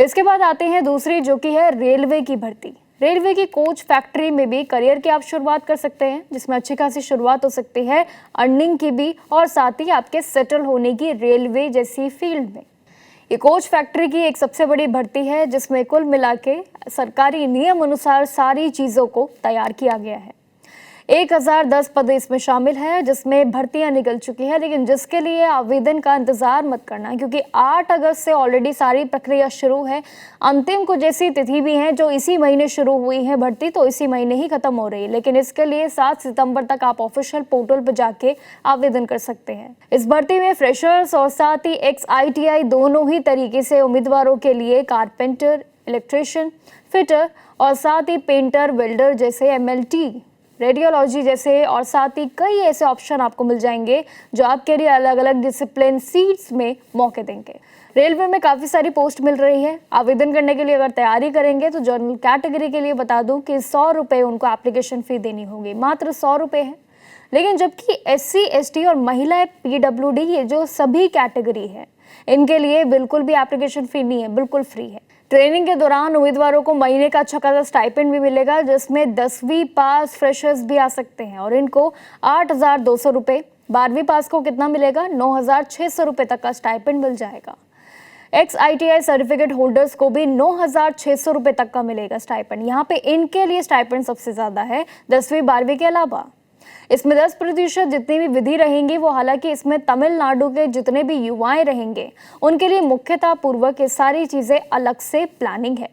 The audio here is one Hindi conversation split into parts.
इसके बाद आते हैं दूसरी, जो कि है रेलवे की भर्ती। रेलवे की कोच फैक्ट्री में भी करियर की आप शुरुआत कर सकते हैं, जिसमें अच्छी खासी शुरुआत हो सकती है अर्निंग की भी, और साथ ही आपके सेटल होने की रेलवे जैसी फील्ड में। ये कोच फैक्ट्री की एक सबसे बड़ी भर्ती है, जिसमें कुल मिला के सरकारी नियम अनुसार सारी चीज़ों को तैयार किया गया है। 1010 पद इसमें शामिल है, जिसमें भर्तियां निकल चुकी है, लेकिन जिसके लिए आवेदन का इंतजार मत करना, क्योंकि 8 अगस्त से ऑलरेडी सारी प्रक्रिया शुरू है। अंतिम कुछ ऐसी तिथि भी हैं जो इसी महीने शुरू हुई है भर्ती, तो इसी महीने ही खत्म हो रही है, लेकिन इसके लिए 7 सितंबर तक आप ऑफिशियल पोर्टल पर जाके आवेदन कर सकते हैं। इस भर्ती में फ्रेशर्स और साथ ही XITI दोनों ही तरीके से उम्मीदवारों के लिए कारपेंटर, इलेक्ट्रिशियन, फिटर और साथ ही पेंटर, वेल्डर जैसे MLT, रेडियोलॉजी जैसे और साथ ही कई ऐसे ऑप्शन आपको मिल जाएंगे जो आपके लिए अलग अलग डिसिप्लिन सीट्स में मौके देंगे। रेलवे में काफ़ी सारी पोस्ट मिल रही है। आवेदन करने के लिए अगर तैयारी करेंगे तो जनरल कैटेगरी के लिए बता दूं कि 100 रुपये उनको एप्लीकेशन फ़ी देनी होगी, मात्र 100 रुपये है। लेकिन जबकि SC ST और महिला PWD, ये जो सभी कैटेगरी है, इनके लिए बिल्कुल भी एप्लीकेशन फ़ी नहीं है, बिल्कुल फ्री है। ट्रेनिंग के दौरान उम्मीदवारों को महीने का अच्छा खासा स्टाइपेंड भी मिलेगा, जिसमें 10वीं पास फ्रेशर्स भी आ सकते हैं और इनको 8,200 रुपये, 12वीं पास को कितना मिलेगा, 9,600 रुपये तक का स्टाइपेंड मिल जाएगा। XITI सर्टिफिकेट होल्डर्स को भी 9,600 रुपये तक का मिलेगा स्टाइपेंड। यहाँ पे इनके लिए स्टाइपेंड सबसे ज़्यादा है 10वीं 12वीं के अलावा। इसमें 10% जितनी भी विधि रहेंगी वो, हालांकि इसमें तमिलनाडु के जितने भी युवाएं रहेंगे उनके लिए मुख्यतः पूर्वक ये सारी चीज़ें अलग से प्लानिंग है।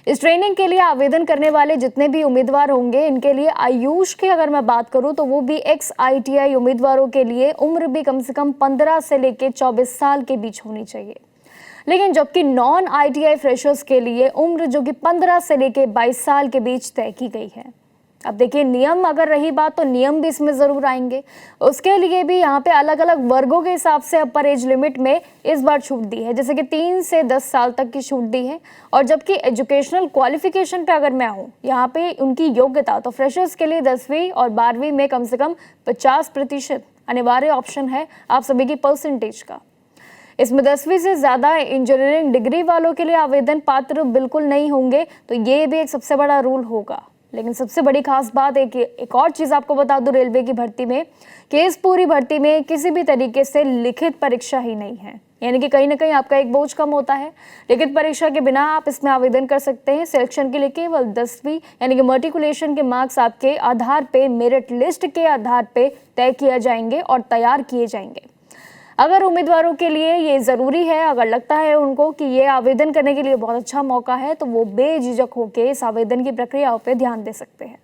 इस ट्रेनिंग के लिए आवेदन करने वाले जितने भी उम्मीदवार होंगे, इनके लिए आयुष की अगर मैं बात करूं तो वो भी XITI उम्मीदवारों के लिए उम्र भी कम से कम 15 से लेकर 24 साल के बीच होनी चाहिए। लेकिन जबकि नॉन ITI फ्रेशर्स के लिए उम्र जो कि 15 से लेकर 22 साल के बीच तय की गई है। अब देखिए, नियम अगर रही बात तो नियम भी इसमें ज़रूर आएंगे। उसके लिए भी यहाँ पे अलग अलग वर्गों के हिसाब से अपर एज लिमिट में इस बार छूट दी है, जैसे कि 3 से 10 साल तक की छूट दी है। और जबकि एजुकेशनल क्वालिफिकेशन पे अगर मैं आऊँ, यहाँ पे उनकी योग्यता, तो फ्रेशर्स के लिए 10वीं और 12वीं में कम से कम 50% अनिवार्य ऑप्शन है आप सभी की परसेंटेज का। इसमें 10वीं से ज़्यादा इंजीनियरिंग डिग्री वालों के लिए आवेदन पात्र बिल्कुल नहीं होंगे, तो ये भी एक सबसे बड़ा रूल होगा। लेकिन सबसे बड़ी खास बात एक और चीज़ आपको बता दूं रेलवे की भर्ती में, कि इस पूरी भर्ती में किसी भी तरीके से लिखित परीक्षा ही नहीं है, यानी कि कहीं ना कहीं आपका एक बोझ कम होता है। लिखित परीक्षा के बिना आप इसमें आवेदन कर सकते हैं। सिलेक्शन के लिए केवल 10वीं यानी कि मर्टिकुलेशन के मार्क्स आपके आधार पे, मेरिट लिस्ट के आधार पे तय किए जाएंगे और तैयार किए जाएंगे। अगर उम्मीदवारों के लिए ये ज़रूरी है, अगर लगता है उनको कि ये आवेदन करने के लिए बहुत अच्छा मौका है, तो वो बेझिझक होकर इस आवेदन की प्रक्रियाओं पे ध्यान दे सकते हैं।